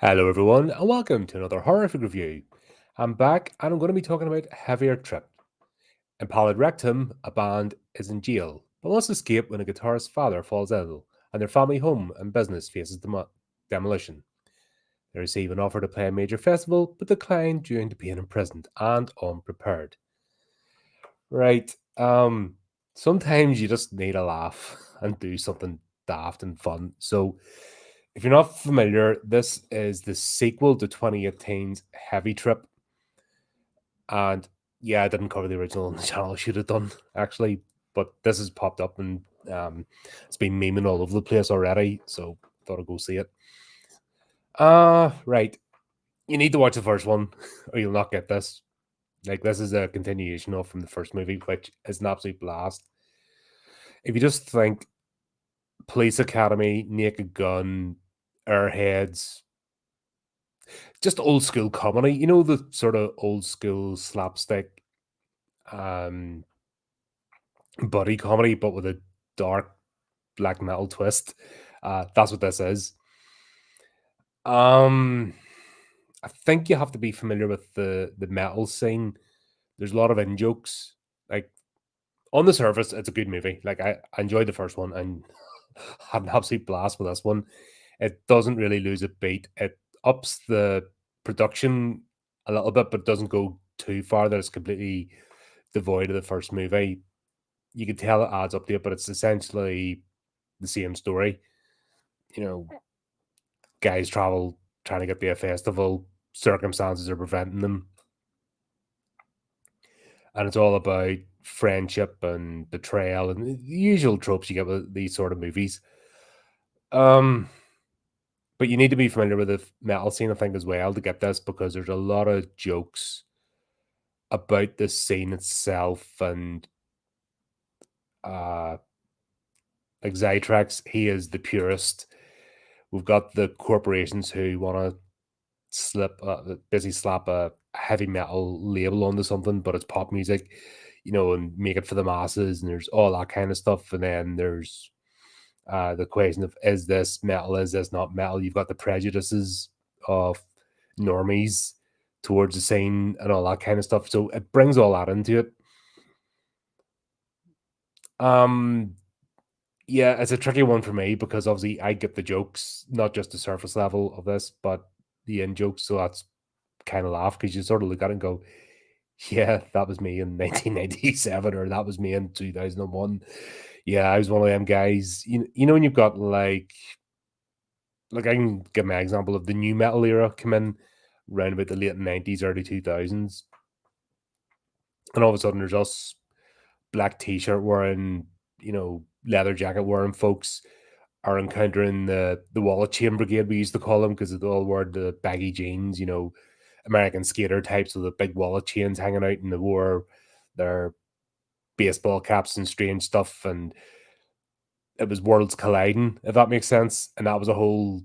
Hello, everyone, and welcome to another horrific review. I'm back, and I'm going to be talking about Heavier Trip. Impaled Rektum, a band, is in jail, but must escape when a guitarist's father falls ill, and their family home and business faces demolition. They receive an offer to play a major festival, but decline due to being imprisoned and unprepared. Right, sometimes you just need a laugh and do something daft and fun. So, if you're not familiar, this is the sequel to 2018's Heavy Trip. And yeah, I didn't cover the original on the channel. I should have done, actually. But this has popped up and it's been memeing all over the place already. So thought I'd go see it. Right. You need to watch the first one or you'll not get this. Like, this is a continuation of from the first movie, which is an absolute blast. If you just think Police Academy, Naked Gun, Airheads, just old school comedy, you know, the sort of old school slapstick um buddy comedy, but with a dark black metal twist. That's what this is. Um I think you have to be familiar with the metal scene. There's a lot of in jokes. Like, on the surface, it's a good movie. Like, I enjoyed the first one and had an absolute blast with this one. It doesn't really lose a beat. It ups the production a little bit, but doesn't go too far that it's completely devoid of the first movie. You can tell it adds up to it, but it's essentially the same story. You know, guys travel trying to get to a festival, circumstances are preventing them, and it's all about friendship and betrayal and the usual tropes you get with these sort of movies. Um, but you need to be familiar with the metal scene, I think, as well to get this because there's a lot of jokes about the scene itself and uh like Zytrax, he is the purist. We've got the corporations who want to basically slap a heavy metal label onto something, but it's pop music, you know, and make it for the masses, and there's all that kind of stuff. And then there's the question of, is this metal, is this not metal? You've got the prejudices of normies towards the scene and all that kind of stuff. So it brings all that into it. Um, yeah, it's a tricky one for me because obviously I get the jokes, not just the surface level of this, but the in jokes. So that's kind of laugh because you sort of look at it and go, yeah, that was me in 1997, or that was me in 2001. Yeah, I was one of them guys. You know when you've got like I can give my example of the new metal era come in around about the late 90s, early 2000s, and all of a sudden there's us black t-shirt wearing, you know, leather jacket wearing folks are encountering the wallet chain brigade, we used to call them, because they all wore the baggy jeans, you know, American skater types with the big wallet chains hanging out, and they wore their baseball caps and strange stuff, and it was worlds colliding, if that makes sense. And that was a whole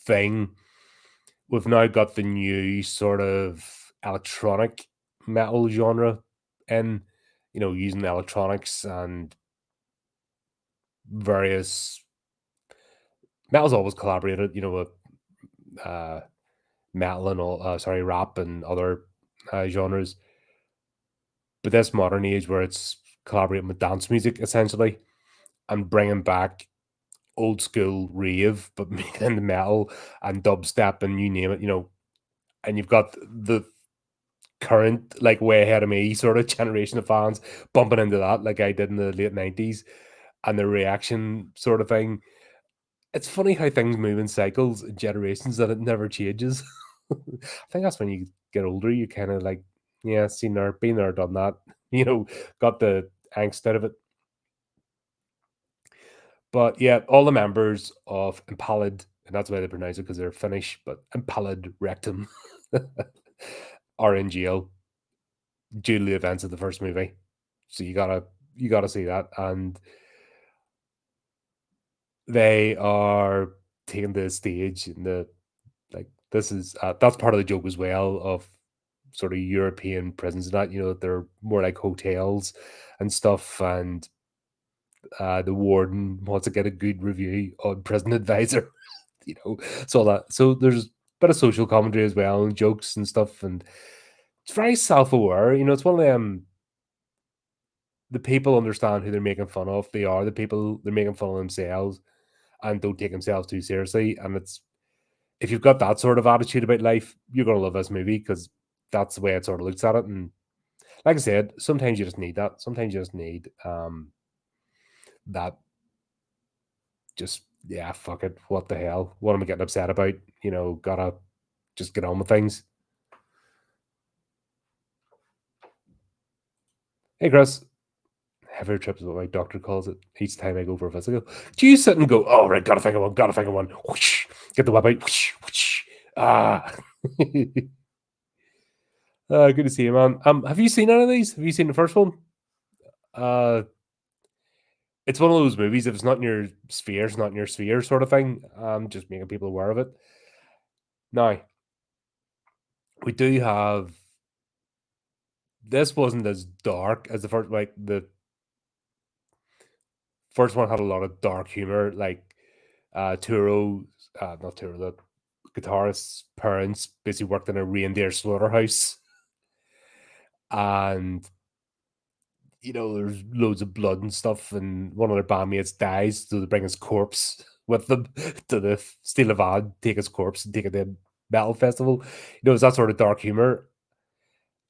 thing. We've now got the new sort of electronic metal genre in, you know, using electronics and various metal's always collaborated, you know, with uh metal and all, sorry, rap and other genres. But this modern age where it's collaborating with dance music essentially and bringing back old school rave, but making it into metal and dubstep and you name it, you know. And you've got the current, like, way ahead of me sort of generation of fans bumping into that, like I did in the late 90s, and the reaction sort of thing. It's funny how things move in cycles and generations and it never changes. I think that's when you get older, you kind of like, yeah, seen there, been there, done that, you know, got the angst out of it. But yeah, all the members of Impaled, and that's why they pronounce it because they're Finnish, but Impaled Rectum are in jail due to the events of the first movie. So you gotta see that. And they are taking the stage in the, like, this is that's part of the joke as well of sort of European prisons and that, you know, they're more like hotels and stuff. And the warden wants to get a good review on Prison Advisor, you know, so that, so there's a bit of social commentary as well, and jokes and stuff, and it's very self-aware. It's one of them. The people understand who they're making fun of. They are the people they're making fun of themselves, and don't take themselves too seriously. And it's if you've got that sort of attitude about life, you're gonna love this movie because that's the way it sort of looks at it. And like I said, sometimes you just need that. Sometimes you just need that. Just yeah, fuck it. What the hell? What am I getting upset about? Gotta just get on with things. Hey, Chris. Heavier trips is what my doctor calls it. Each time I go for a physical, do you sit and go, "Oh right, gotta think of one, gotta think of one." Whoosh, get the whip out. Whoosh, whoosh. Ah, good to see you, man. Have you seen any of these? Have you seen the first one? Uh, it's one of those movies. If it's not in your sphere, it's not in your sphere, sort of thing. Just making people aware of it. Now, we do have. This wasn't as dark as the first. Like the first one had a lot of dark humor, like Turo, not Turo, the guitarist's parents basically worked in a reindeer slaughterhouse, and there's loads of blood and stuff, and one of their bandmates dies, so they bring his corpse with them to steal a van, take his corpse, and take it to a metal festival. It's that sort of dark humor.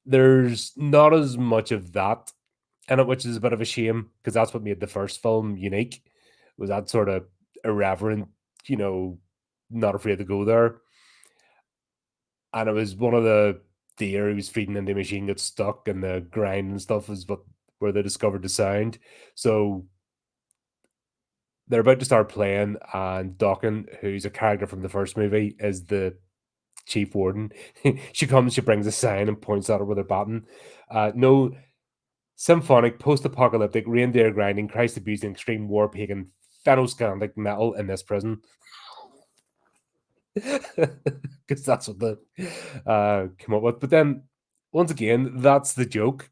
There's not as much of that in it, which is a bit of a shame because that's what made the first film unique. Was that sort of irreverent, you know, not afraid to go there. And it was one of the deer he was feeding in the machine got stuck, and the grind and stuff is where they discovered the sound. So they're about to start playing, and Dawkin, who's a character from the first movie, is the chief warden. She comes, she brings a sign and points at her with her baton. No symphonic, post-apocalyptic, reindeer grinding, Christ abusing, extreme war pagan, phenoscandic metal in this prison. Because that's what the come up with. But then, once again, that's the joke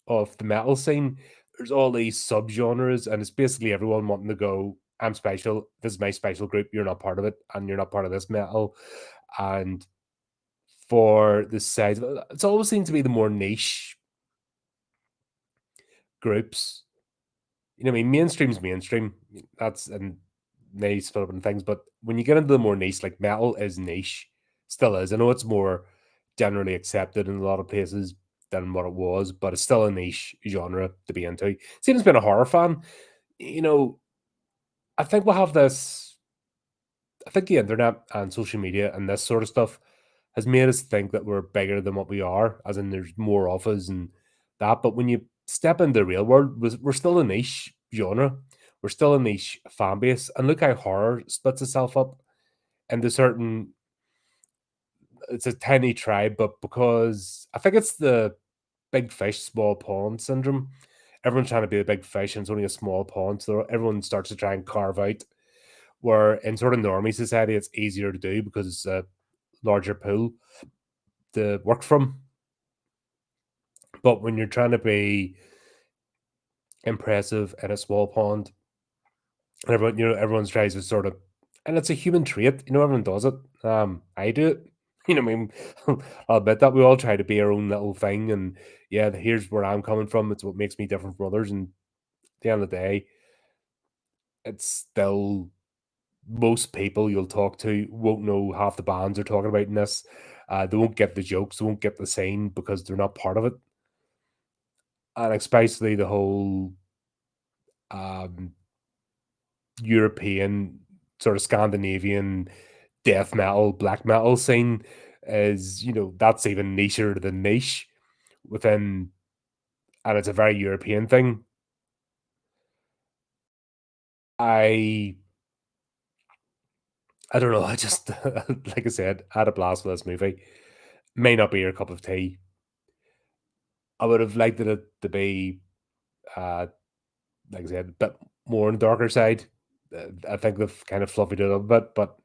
of the metal scene. There's all these subgenres, and it's basically everyone wanting to go, I'm special, this is my special group, you're not part of it, and you're not part of this metal. And for the size, it's always seems to be the more niche groups. I mean, mainstream's mainstream. That's and they split up in things, but when you get into the more niche, like metal is niche, still is. I know it's more generally accepted in a lot of places than what it was, but it's still a niche genre to be into. Same as being a horror fan, you know, I think we'll have this. I think the internet and social media and this sort of stuff has made us think that we're bigger than what we are, as in there's more of us and that. But when you step into the real world, we're still a niche genre. We're still a niche fan base. And look how horror splits itself up into certain. It's a tiny tribe, but because I think it's the big fish, small pond syndrome. Everyone's trying to be a big fish, and it's only a small pond, so everyone starts to try and carve out. Where in sort of normie society, it's easier to do because it's a larger pool to work from. But when you're trying to be impressive in a small pond, and everyone's tries to sort of, and it's a human trait, everyone does it. I do it. I mean, I'll admit that we all try to be our own little thing, and yeah, here's where I'm coming from. It's what makes me different from others, and at the end of the day, it's still most people you'll talk to won't know half the bands they're talking about in this. They won't get the jokes, they won't get the scene because they're not part of it. And especially the whole um, European, sort of Scandinavian death metal, black metal scene is, that's even nicher than niche within, and it's a very European thing. I I don't know. I just like I said, I had a blast with this movie. May not be your cup of tea. I would have liked it to be, uh, like I said, a bit more on the darker side. I think they've kind of fluffied it up a bit, but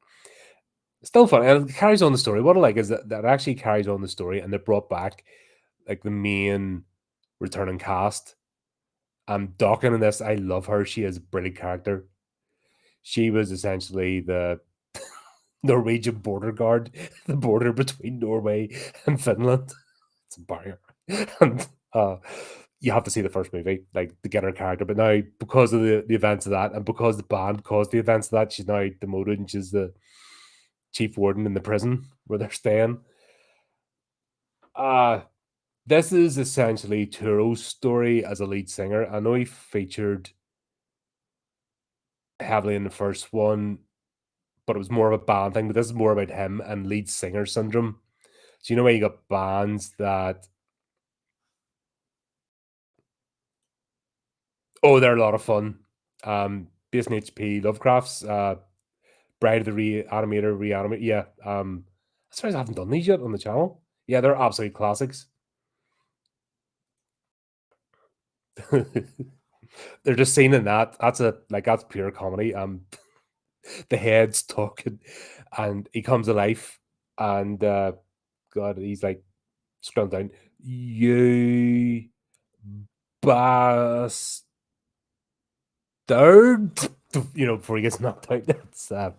still fun. And it carries on the story. What I like is that actually carries on the story, and they brought back like the main returning cast. Dawkins in this, I love her. She is a brilliant character. She was essentially the Norwegian border guard, the border between Norway and Finland. It's a barrier. And you have to see the first movie, like, to get her character. But now, because of the events of that, and because the band caused the events of that, she's now demoted and she's the chief warden in the prison where they're staying. Uh this is essentially Turo's story as a lead singer. I know he featured heavily in the first one, but it was more of a band thing. But this is more about him and lead singer syndrome. So you know where you got bands that, oh, they're a lot of fun. Based on HP Lovecraft's Bride of the Reanimator. Yeah. As far as I haven't done these yet on the channel. Yeah, they're absolute classics. They're just seen in that. That's pure comedy. The head's talking and he comes alive and God, he's like scrolling down. You bastard. Before he gets knocked out. It's good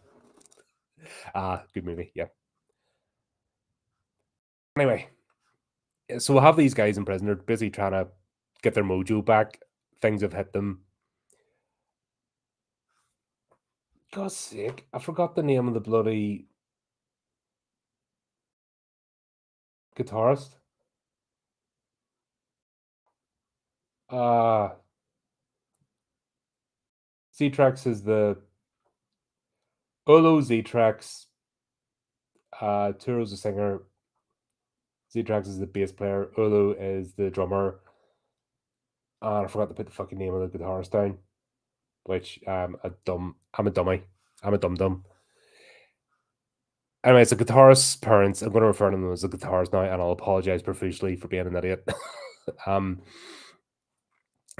movie, yeah. Anyway, so we'll have these guys in prison. They're busy trying to get their mojo back. Things have hit them. God's sake, I forgot the name of the bloody guitarist. Z-Trax is the Olo Z-Trax. Turo's the singer. Z-Trax is the bass player. Olo is the drummer. I forgot to put the fucking name of the guitarist down. Which I'm a dummy. I'm a dum-dum. Anyway, it's a guitarist's parents. I'm going to refer to them as a guitarist now, and I'll apologize profusely for being an idiot.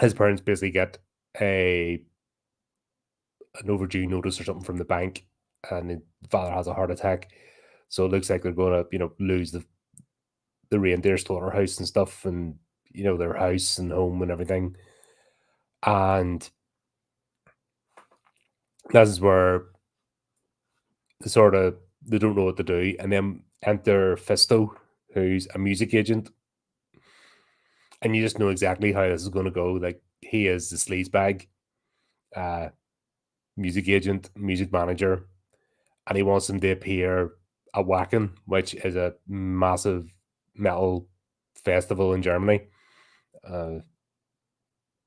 His parents basically get an overdue notice or something from the bank, and the father has a heart attack. So it looks like they're going to, lose the reindeer slaughterhouse and stuff, and their house and home and everything. And this is where they don't know what to do, and then enter Fisto, who's a music agent, and you just know exactly how this is going to go. Like, he is the sleazebag, music agent, music manager, and he wants them to appear at Wacken, which is a massive metal festival in Germany.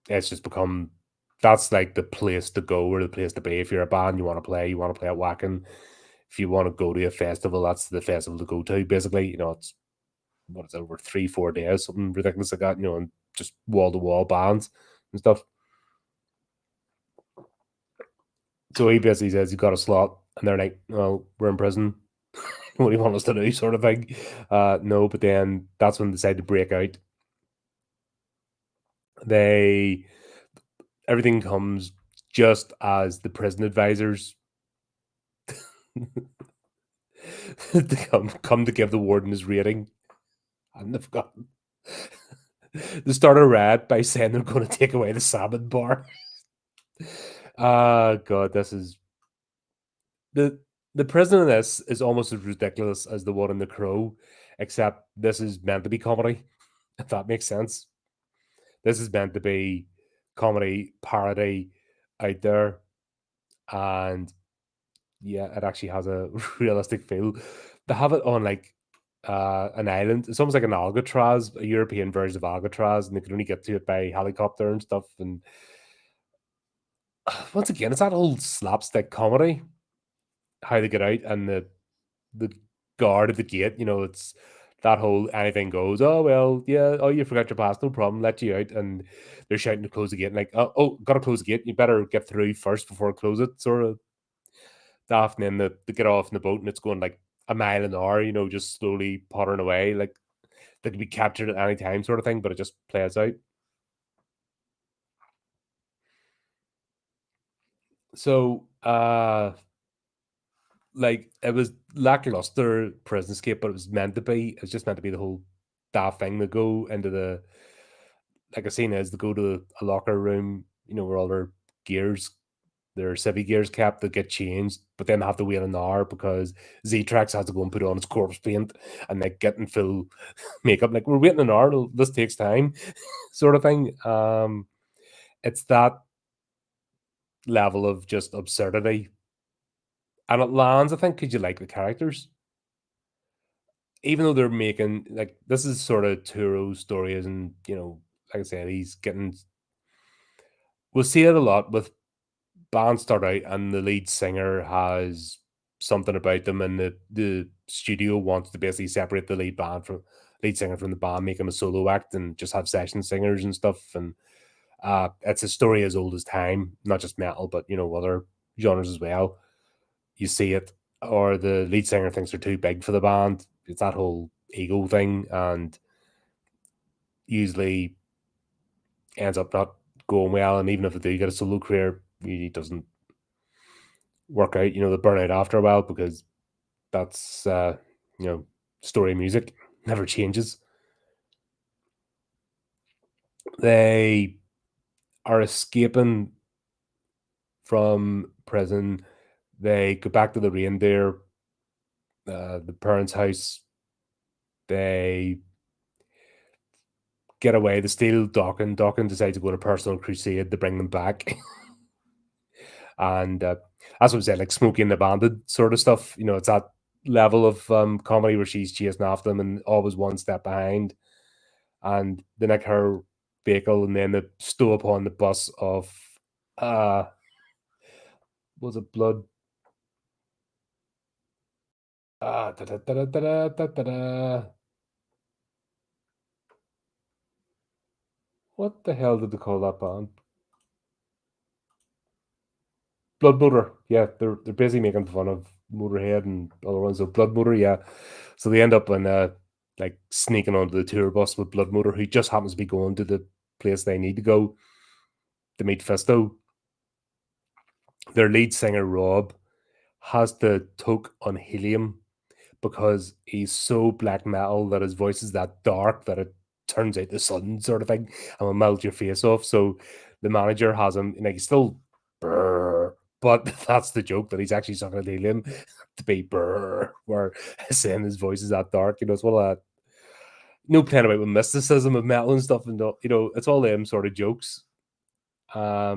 It's just become that's like the place to go or the place to be if you're a band. You want to play at Wacken. If you want to go to a festival, that's the festival to go to. Basically, it's what is it, over 3-4 days, something ridiculous like that. And just wall to wall bands and stuff. So he basically says he got a slot, and they're like, "Well, we're in prison. What do you want us to do?" Sort of thing. No, but then that's when they decide to break out. Everything comes just as the prison advisors they come to give the warden his rating, and they've got they start a riot by saying they're going to take away the salmon bar. God, this is the prison in this is almost as ridiculous as the one in The Crow, except this is meant to be comedy, if that makes sense. This is meant to be comedy parody out there, and yeah, it actually has a realistic feel. They have it on like an island. It's almost like an Alcatraz, a European version of Alcatraz, and they can only get to it by helicopter and stuff. And once again, it's that old slapstick comedy. How they get out and the guard at the gate. It's that whole anything goes. Oh well, yeah. Oh, you forgot your pass. No problem. Let you out, and they're shouting to close the gate. And like, oh, gotta close the gate. You better get through first before I close it. Sort of daft. And then they get off in the boat, and it's going like a mile an hour. Just slowly pottering away. Like they could be captured at any time, sort of thing. But it just plays out. So, like it was lackluster prison escape, but it was meant to be. It's just meant to be the whole daft thing. They go into like a scene is they go to a locker room, where all their gears, their civvy gears kept that get changed, but then they have to wait an hour because Z-Trax has to go and put on his corpse paint and like get in full makeup. Like, we're waiting an hour, this takes time, sort of thing. It's that level of just absurdity, and it lands, I think, because you like the characters, even though they're making like this is sort of Turo's story, isn't, like I said, he's getting. We'll see it a lot with bands start out and the lead singer has something about them, and the studio wants to basically separate the lead singer from the band, make him a solo act, and just have session singers and stuff. And it's a story as old as time, not just metal, but other genres as well. You see it, or the lead singer thinks they're too big for the band. It's that whole ego thing, and usually ends up not going well. And even if they do get a solo career, it doesn't work out. They burn out after a while because that's story music never changes. They are escaping from prison. They go back to the reindeer, the parents' house. They get away. They steal Dawkins. Dawkins decides to go on a personal crusade to bring them back. And that's what I'm saying, like Smokey and the Bandit sort of stuff. It's that level of comedy where she's chasing after them and always one step behind. And they nick her vehicle, and then they stow upon the bus of was it blood? Da, da, da, da, da, da, da, da. What the hell did they call that band? Blood Motor. Yeah, they're busy making fun of Motorhead and other ones. So Blood Motor, yeah. So they end up in like sneaking onto the tour bus with Blood Motor, who just happens to be going to the place they need to go to meet Fisto. Their lead singer Rob has to toke on helium because he's so black metal that his voice is that dark that it turns out the sun, sort of thing, and will melt your face off. So the manager has him, like, he's still brr, but that's the joke, that he's actually sucking at helium to be brr, where saying his voice is that dark. It's one of that, no playing about with mysticism of metal and stuff, and it's all them sort of jokes. So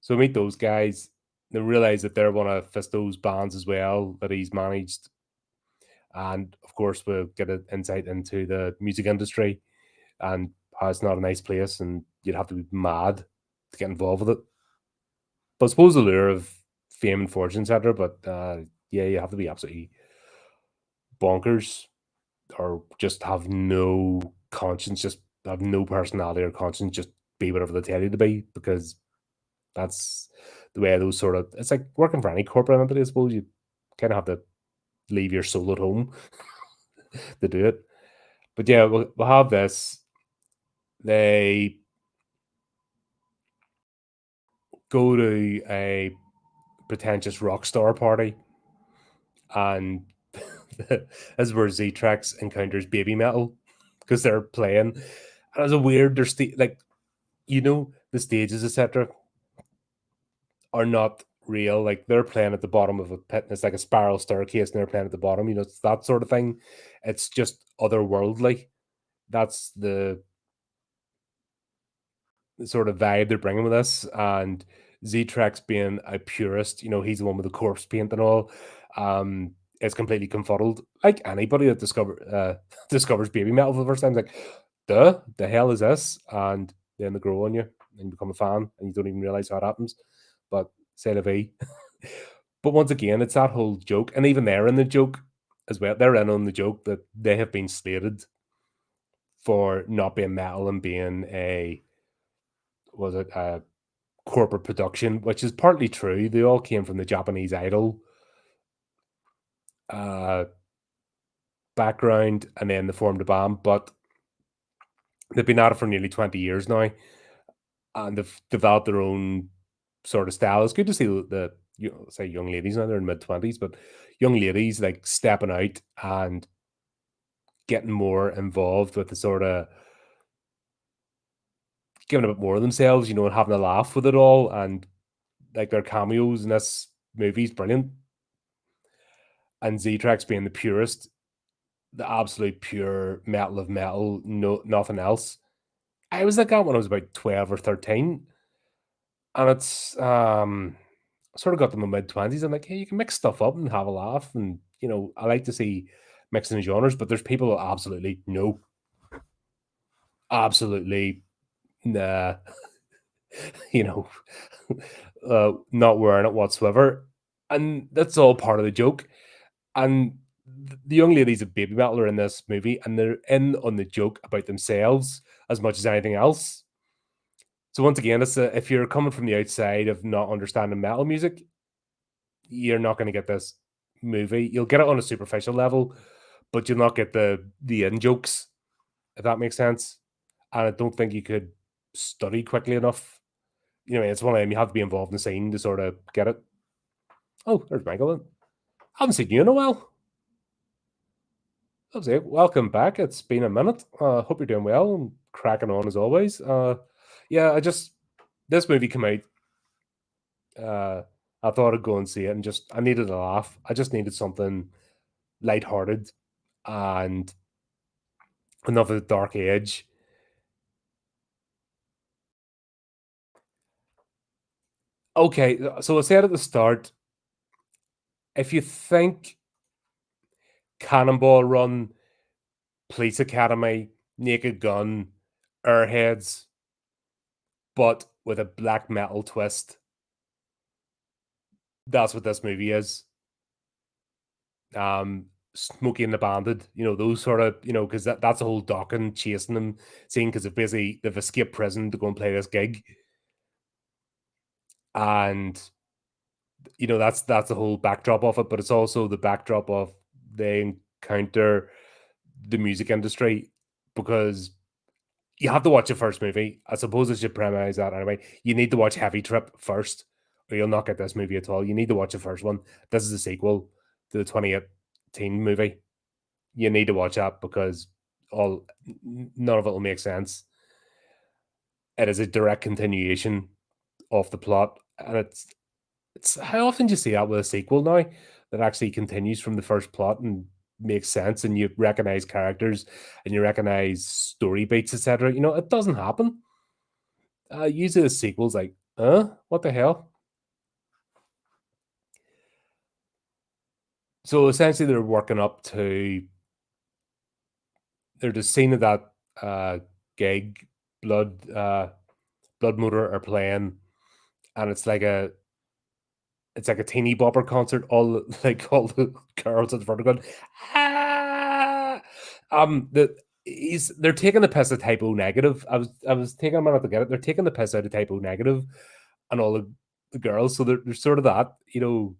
meet those guys. They realize that they're one of Fisto's bands as well that he's managed. And of course, we'll get an insight into the music industry and how it's not a nice place, and you'd have to be mad to get involved with it. But I suppose the lure of fame and fortune, etc. But yeah, you have to be absolutely bonkers, or just have no conscience, just have no personality or conscience, just be whatever they tell you to be, because that's the way those sort of. It's like working for any corporate entity, I suppose. You kind of have to leave your soul at home to do it. But yeah, we'll have this. They go to a pretentious rock star party, and as where Z-Trax encounters baby metal because they're playing. And it's a weird, there's like, the stages, etc., are not real. Like, they're playing at the bottom of a pit, and it's like a spiral staircase, and they're playing at the bottom. It's that sort of thing. It's just otherworldly. That's the sort of vibe they're bringing with us. And Z-Trax, being a purist, he's the one with the corpse paint and all, is completely confuddled. Like anybody that discovers baby metal for the first time, it's like, the hell is this? And then they grow on you and you become a fan, and you don't even realize how it happens. But c'est la vie. But once again, it's that whole joke, and even they're in the joke as well. They're in on the joke that they have been slated for not being metal and being a corporate production, which is partly true. They all came from the Japanese Idol background, and then they formed a band, but they've been at it for nearly 20 years now, and they've developed their own sort of style. It's good to see the say young ladies now, they're in mid-20s, but young ladies like stepping out and getting more involved with the sort of giving a bit more of themselves, and having a laugh with it all, and like their cameos in this movie is brilliant. And Z-Trax being the purest, the absolute pure metal of metal, no nothing else. I was like that when I was about 12 or 13. And it's sort of got to my mid-20s. I'm like, hey, you can mix stuff up and have a laugh. And I like to see mixing the genres, but there's people that absolutely no, absolutely nah, you know, not wearing it whatsoever. And that's all part of the joke. And the young ladies of Baby Metal are in this movie, and they're in on the joke about themselves as much as anything else. So once again, if you're coming from the outside of not understanding metal music, you're not going to get this movie. You'll get it on a superficial level, but you'll not get the in jokes, if that makes sense. And I don't think you could study quickly enough. It's one of them you have to be involved in the scene to sort of get it. Oh, there's Michael. I haven't seen you in a while. That's it. Welcome back. It's been a minute. Hope you're doing well and cracking on as always. Yeah, this movie came out. I thought I'd go and see it, and I needed a laugh. I just needed something lighthearted and enough of the dark edge. Okay, so I said at the start, if you think Cannonball Run, Police Academy, Naked Gun, Airheads, but with a black metal twist, that's what this movie is. Smokey and the Bandit, those sort of, because that's the whole Dokken chasing them scene because they've escaped prison to go and play this gig. And that's the whole backdrop of it, but it's also the backdrop of they encounter the music industry because you have to watch the first movie. I suppose I should premise that anyway. You need to watch Heavy Trip first, or you'll not get this movie at all. You need to watch the first one. This is a sequel to the 2018 movie. You need to watch that because none of it will make sense. It is a direct continuation of the plot, and it's how often do you see that with a sequel now that actually continues from the first plot and makes sense, and you recognize characters and you recognize story beats, etc. It doesn't happen. Usually the sequels like, what the hell? So essentially, they're working up to. They're just scene of that gig, blood motor are playing, and it's like a teeny bopper concert. All the girls at the front are going, ah! They're taking the piss at Typo Negative. I was taking a minute to get it. They're taking the piss out of Typo Negative and all the girls. So there's sort of that. And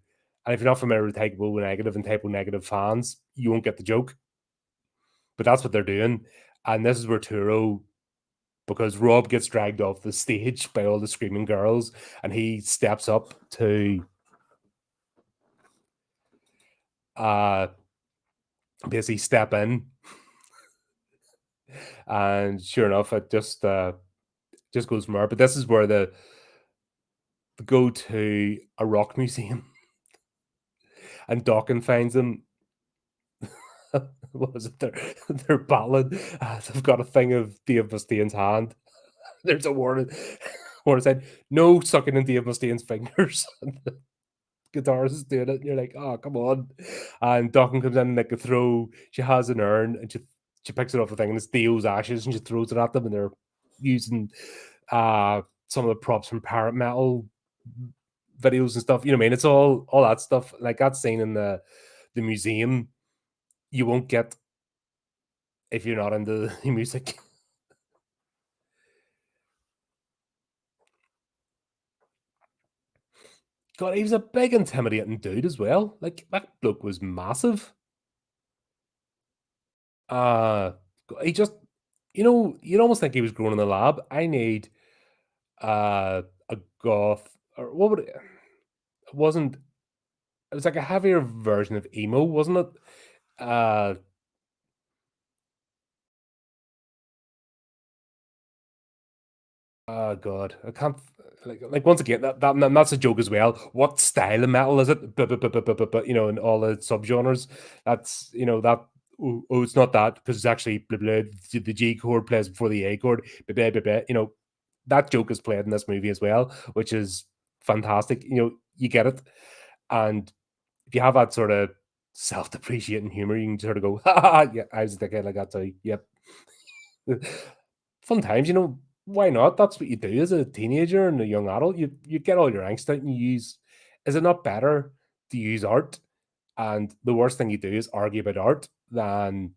if you're not familiar with Typo Negative and Typo Negative fans, you won't get the joke. But that's what they're doing. And this is where Turo, because Rob gets dragged off the stage by all the screaming girls, and he steps up to basically step in, and sure enough, it just goes from there. But this is where they go to a rock museum, and Dawkins finds them. What was it? They're battling. They've got a thing of Dave Mustaine's hand. There's a warning said, no sucking in Dave Mustaine's fingers. Guitarist is doing it, and you're like, oh, come on. And Dawkins comes in and like a throw. She has an urn, and she picks it off the thing, and it's Dio's ashes, and she throws it at them, and they're using some of the props from Parrot Metal videos and stuff. You know what I mean? It's all that stuff. Like that scene in the museum, you won't get if you're not into the music. God, he was a big intimidating dude as well. Like that bloke was massive. Uh he just you'd almost think he was grown in the lab. I need a goth or what would it wasn't it was like a heavier version of emo, wasn't it? Uh oh god. I can't like once again, that's a joke as well. What style of metal is it? But you know, in all the subgenres, that's you know that. Oh, it's not that because it's actually blah, blah, the G chord plays before the A chord. Blah, blah, blah, blah. You know, that joke is played in this movie as well, which is fantastic. You know, you get it, and if you have that sort of self-depreciating humor, you can sort of go, ha, ha, ha, yeah, I was thinking like that too. Yep. Fun times, you know, why not? That's what you do as a teenager and a young adult. You get all your angst out and you use is it not better to use art? And the worst thing you do is argue about art than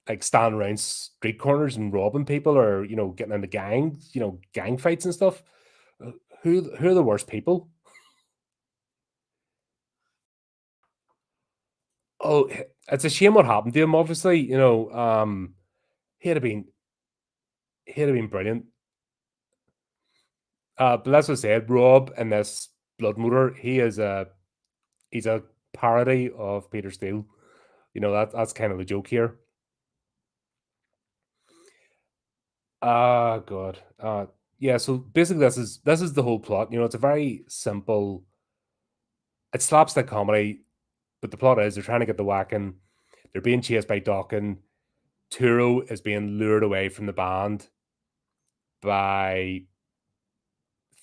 like stand around street corners and robbing people or you know getting into gangs, you know, gang fights and stuff. Uh, who are the worst people? Oh, it's a shame what happened to him. Obviously, you know, he'd have been he'd have been brilliant. But as I said, Rob in this Blood Motor, he's a parody of Peter Steele. You know that's kind of the joke here. Ah, God. Yeah. So basically, this is the whole plot. You know, it's a very simple. It's slapstick comedy, but the plot is they're trying to get the whacking. They're being chased by Dawkin. Turo is being lured away from the band by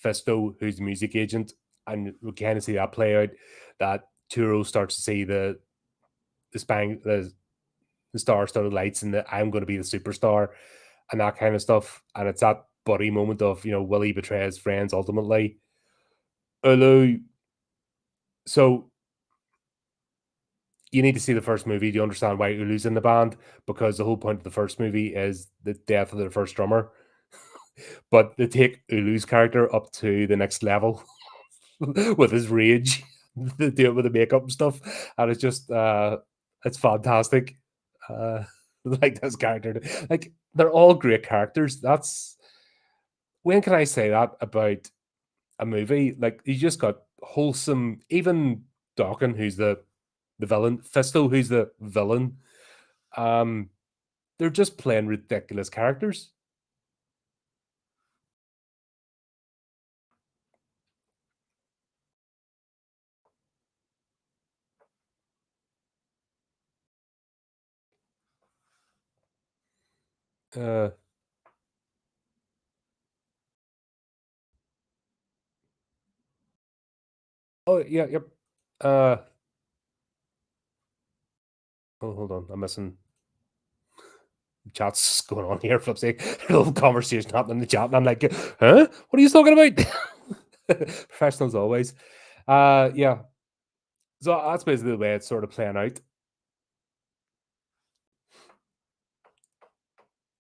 Fisto, who's the music agent, and we kind of see that play out. That Turo starts to see the star-studded lights and the I'm going to be the superstar and that kind of stuff. And it's that buddy moment of you know will he betray his friends ultimately? Although, so you need to see the first movie to understand why Ulu's in the band because the whole point of the first movie is the death of their first drummer. But they take Ulu's character up to the next level with his rage. They do it with the makeup and stuff, and it's just it's fantastic. Uh, like this character, like they're all great characters. That's when can I say that about a movie? Like you just got wholesome. Even Dawkins, who's the villain, Fisto, who's the villain. Um, they're just playing ridiculous characters. Uh, oh yeah, yep. Uh, oh hold on, I'm missing chats going on here. Flip's sake, a little conversation happening in the chat, and I'm like, huh? What are you talking about? Professionals always. Yeah. So that's basically the way it's sort of playing out.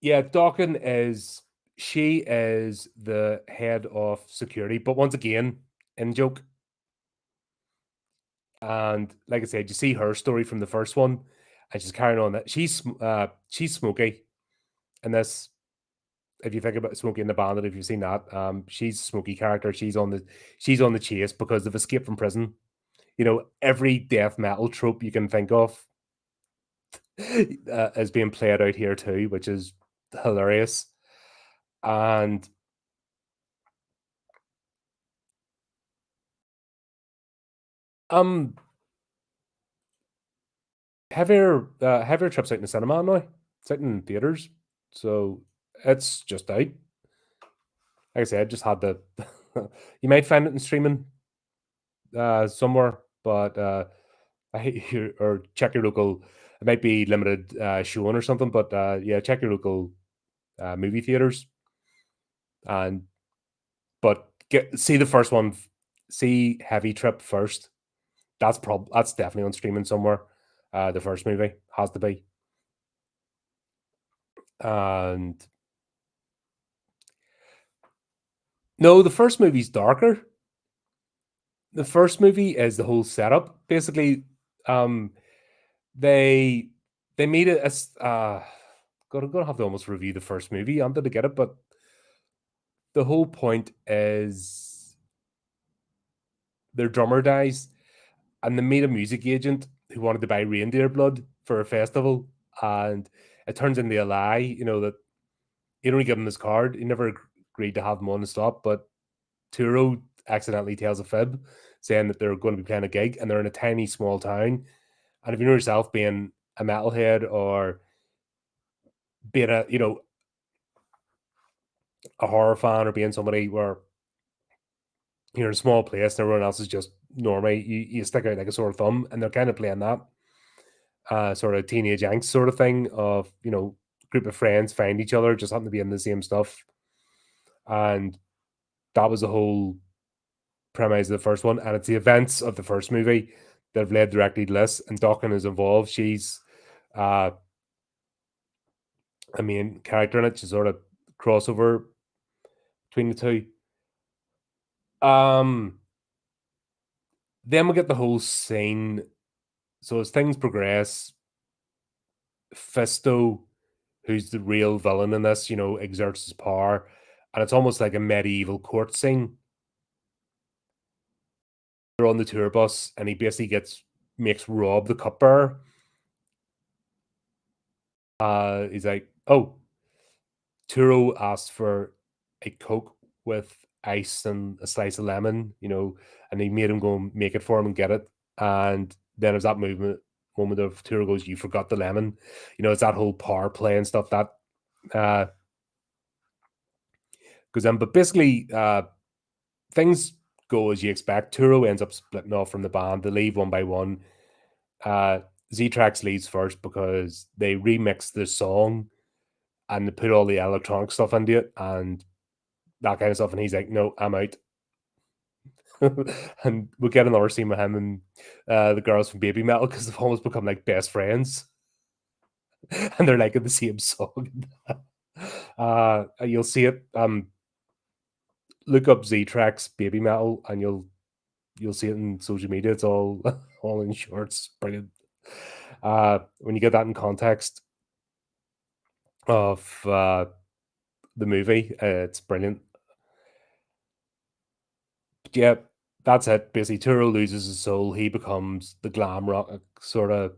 Yeah, Dawkins is she is the head of security, but once again, in joke. And like I said, you see her story from the first one, and she's carrying on that she's Smokey in this. If you think about Smokey and the Bandit, if you've seen that, she's a Smokey character. She's on the chase because they've escaped from prison. You know, every death metal trope you can think of is being played out here too, which is hilarious. And um, heavier trips out in the cinema now. It's out in theaters, so it's just out. Like I said, just had the. You might find it in streaming somewhere, but or check your local. It might be limited showing or something, but yeah, check your local movie theaters and but see the first one. See Heavy Trip first. That's definitely on streaming somewhere. The first movie has to be, and no, the first movie's darker. The first movie is the whole setup. Basically, um, they they made it as gonna have to almost review the first movie. I'm gonna get it, but the whole point is their drummer dies, and they made a music agent who wanted to buy reindeer blood for a festival, and it turns into a lie. You know that he only give him his card. He never agreed to have them on and stop, but Turo accidentally tells a fib saying that they're going to be playing a gig and they're in a tiny small town. And if you know yourself being a metalhead or being a horror fan or being somebody where you're in a small place and everyone else is just normally, you stick out like a sore thumb, and they're kind of playing that sort of teenage angst sort of thing of, group of friends find each other, just happen to be in the same stuff. And that was the whole premise of the first one. And it's the events of the first movie that have led directly to this. And Dokken is involved. She's a main character in it. She's sort of crossover between the two. Then we get the whole scene. So as things progress, Fisto, who's the real villain in this, exerts his power, and it's almost like a medieval court scene. They're on the tour bus, and he basically makes Rob the cupbearer. He's like, "Oh, Turo asked for a Coke with ice and a slice of lemon, and he made him go and make it for him and get it." And then there's that moment of Turo goes, "You forgot the lemon." It's that whole power play and stuff that goes in. But basically, things go as you expect. Turo ends up splitting off from the band. They leave one by one. Z-Trax leaves first because they remix the song and they put all the electronic stuff into it and that kind of stuff. And he's like, "No, I'm out." And we get another scene with him and the girls from Baby Metal because they've almost become like best friends. And they're like in the same song. You'll see it. Look up Z-Trax Baby Metal and you'll see it in social media. It's all in shorts. Brilliant. When you get that in context of the movie, it's brilliant. But yeah, that's it. Basically, Turo loses his soul. He becomes the glam rock sort of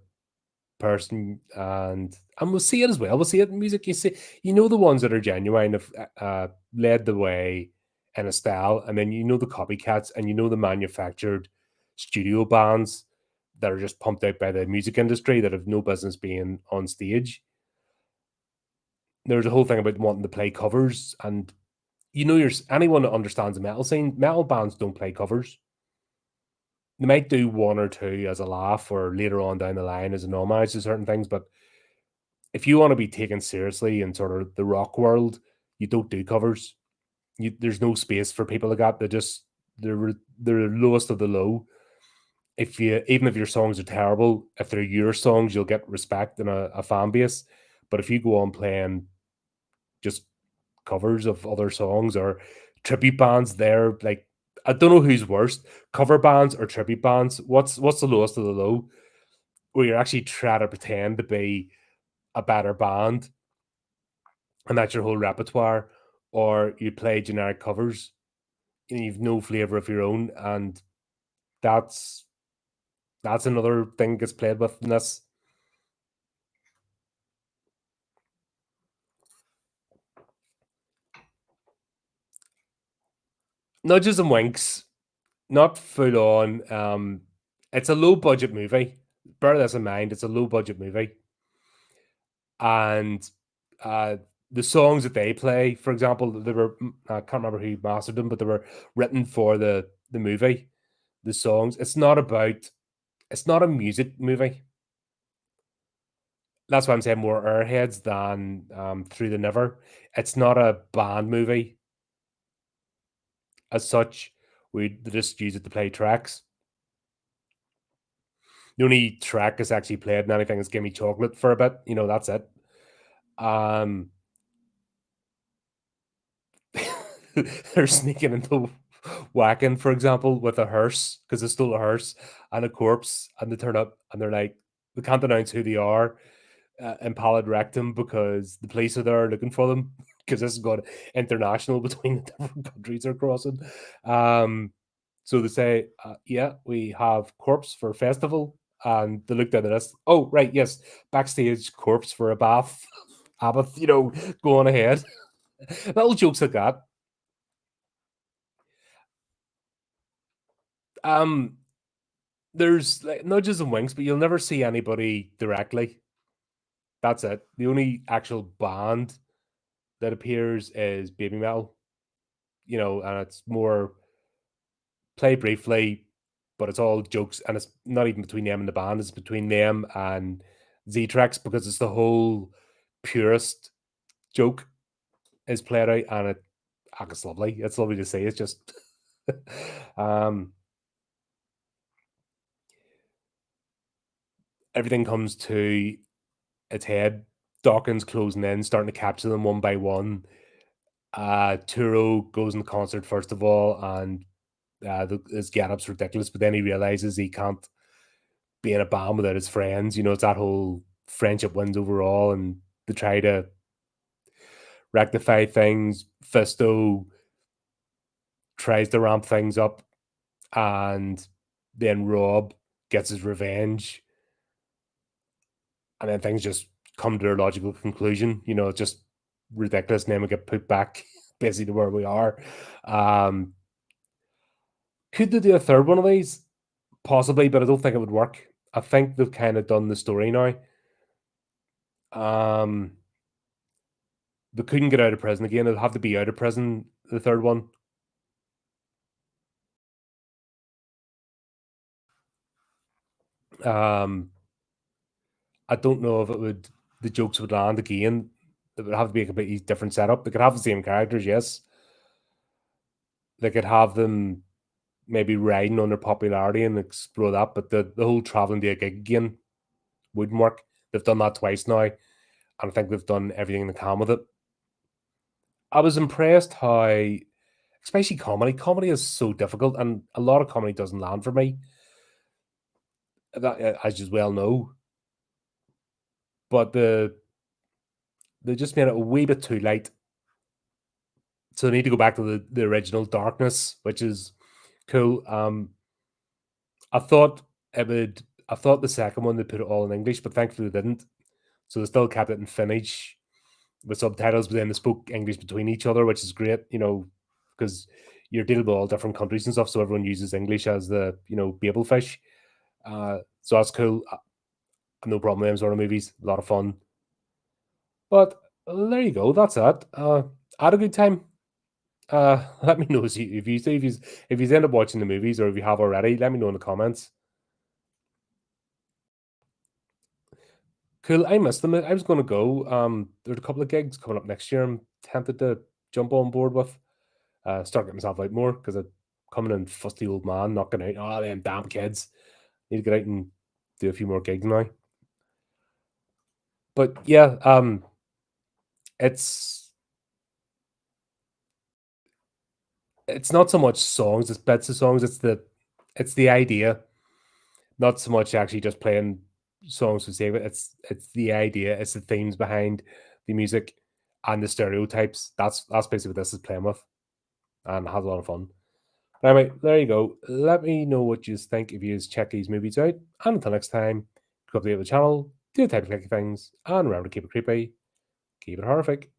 person, and we'll see it as well. We'll see it in music. You see, the ones that are genuine have led the way in a style, and then the copycats, and the manufactured studio bands that are just pumped out by the music industry that have no business being on stage. There's a whole thing about wanting to play covers, and anyone that understands the metal scene, metal bands don't play covers. They might do one or two as a laugh or later on down the line as an homage to certain things, but if you want to be taken seriously in sort of the rock world, you don't do covers. There's no space for people like that. They're the lowest of the low. Even if your songs are terrible, if they're your songs, you'll get respect and a fan base. But if you go on playing just covers of other songs or tribute bands, they're like, I don't know who's worst, cover bands or tribute bands. What's the lowest of the low? Where you're actually trying to pretend to be a better band, and that's your whole repertoire, or you play generic covers and you've no flavor of your own, and that's another thing gets played with in this. Nudges and winks, not full on. It's a low budget movie. Bear this in mind. It's a low budget movie, and the songs that they play, for example, they were, I can't remember who mastered them, but they were written for the movie. The songs. It's not a music movie. That's why I'm saying more Airheads than Through the Never. It's not a band movie as such. We just use it to play tracks. The only track that's actually played in anything is Gimme Chocolate for a bit. That's it. They're sneaking into whacking, for example, with a hearse because they stole a hearse and a corpse, and they turn up and they're like, they can't announce who they are. Impaled Rektum because the police are there looking for them because this has got international between the different countries they're crossing. So they say, "Yeah, we have corpse for festival," and they looked at this. Oh, right, yes, backstage corpse for a bath. Abbott, go on ahead. Little jokes like that. Um, there's like nudges and winks, but you'll never see anybody directly. That's it. The only actual band that appears is Baby Metal, and it's more play briefly, but it's all jokes, and it's not even between them and the band, it's between them and Z-Trex because it's the whole purist joke is played out, and it's lovely. It's lovely to see. It's just um everything comes to its head. Dawkins closing in, starting to capture them one by one. Turo goes in the concert first of all, and his get-up's ridiculous, but then he realizes he can't be in a band without his friends. It's that whole friendship wins overall, and they try to rectify things. Fisto tries to ramp things up, and then Rob gets his revenge, and then things just come to their logical conclusion. It's just ridiculous, and then we get put back basically to where we are. Could they do a third one of these? Possibly, but I don't think it would work. I think they've kind of done the story now. They couldn't get out of prison again. It'll have to be out of prison, the third one. I don't know if the jokes would land again. It would have to be a completely different setup. They could have the same characters, yes. They could have them maybe riding on their popularity and explore that, but the whole traveling to a gig again wouldn't work. They've done that twice now, and I think they've done everything they can with it. I was impressed how, especially comedy. Comedy is so difficult, and a lot of comedy doesn't land for me. That, as you well know, but they just made it a wee bit too light. So they need to go back to the original darkness, which is cool. I thought it would. I thought the second one they put it all in English, but thankfully they didn't. So they still kept it in Finnish with subtitles, but then they spoke English between each other, which is great. Because you're dealing with all different countries and stuff, so everyone uses English as the Babel fish. So that's cool. No problem with them sort of movies. A lot of fun. But there you go. That's it. I had a good time. Let me know if you end up watching the movies, or if you have already. Let me know in the comments. Cool. I missed them. I was going to go. There's a couple of gigs coming up next year. I'm tempted to jump on board with. Start getting myself out more because I'm coming in fusty old man, knocking out all them damn kids. Need to get out and do a few more gigs now. But yeah, it's not so much songs, it's bits of songs. It's the idea, not so much actually just playing songs to save it. It's the idea, it's the themes behind the music and the stereotypes. That's basically what this is playing with, and has a lot of fun. Anyway, there you go. Let me know what you think if you check these movies out. And until next time, keep up to date with the channel, do the type of clicky things, and remember to keep it creepy, keep it horrific.